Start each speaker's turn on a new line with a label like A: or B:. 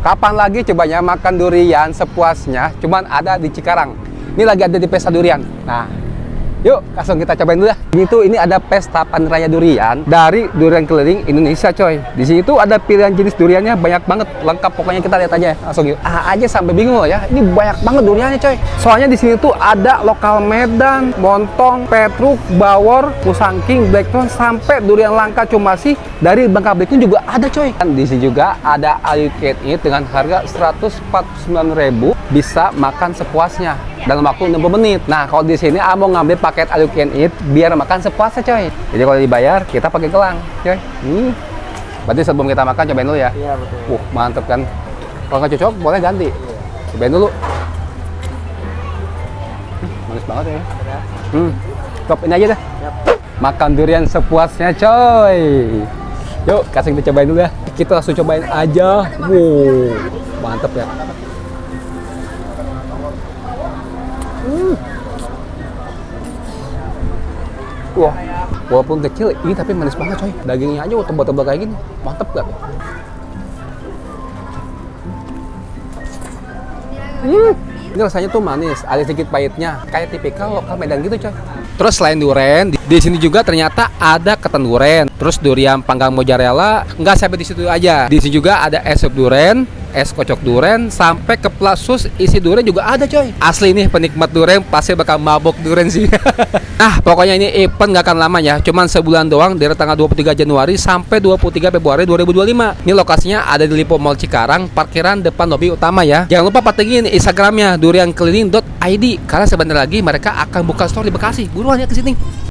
A: Kapan lagi cobanya makan durian sepuasnya, cuman ada di Cikarang. Ini lagi ada di pesta durian. Nah, yuk langsung kita cobain dulu ya. Ini ada pesta panen raya durian dari Durian Keliling Indonesia, coy. Di sini tuh ada pilihan jenis duriannya banyak banget, lengkap pokoknya. Kita lihat aja langsung yuk. Aja sampai bingung loh ya. Ini banyak banget duriannya, coy. Soalnya di sini tuh ada lokal Medan, Montong, Petruk, Bawor, Musangking, Blackthorn, sampai durian langka Cumasi dari Bangka Belitung juga ada, coy. Dan di sini juga ada all you can eat dengan harga 149.000, bisa makan sepuasnya dalam waktu 60 menit. Nah, kalau di sini mau ngambil paket all you can eat biar makan sepuasnya, coy. Jadi kalau dibayar kita pakai gelang, coy. Berarti sebelum kita makan cobain dulu ya.
B: Iya, betul.
A: Mantep kan. Kalau nggak cocok boleh ganti. Cobain dulu. Manis banget ya. Top, ini aja dah.
B: Yap.
A: Makan durian sepuasnya, coy. Yuk, kasih kita cobain dulu ya. Kita langsung cobain aja. Wow, mantep ya. Wah, walaupun kecil ini tapi manis banget, coy. Dagingnya aja tebal-tebal kayak gini. Mantep gak? Ini rasanya tuh manis, ada sedikit pahitnya, kayak tipikal lokal Medan gitu, coy. Terus selain durian, di sini juga ternyata ada ketan durian, terus durian panggang mozzarella. Nggak sampai di situ aja. Di sini juga ada es sup durian, es kocok durian, sampai ke sus isi durian juga ada, coy. Asli nih penikmat durian pasti bakal mabok durian sih. Nah, pokoknya ini event nggak akan lama ya, cuman sebulan doang dari tanggal 23 Januari sampai 23 Februari 2025. Ini lokasinya ada di Lipo Mall Cikarang, parkiran depan lobi utama ya. Jangan lupa pantengin Instagramnya duriankeliling.id karena sebentar lagi mereka akan buka store di Bekasi. Buruan ya ke sini.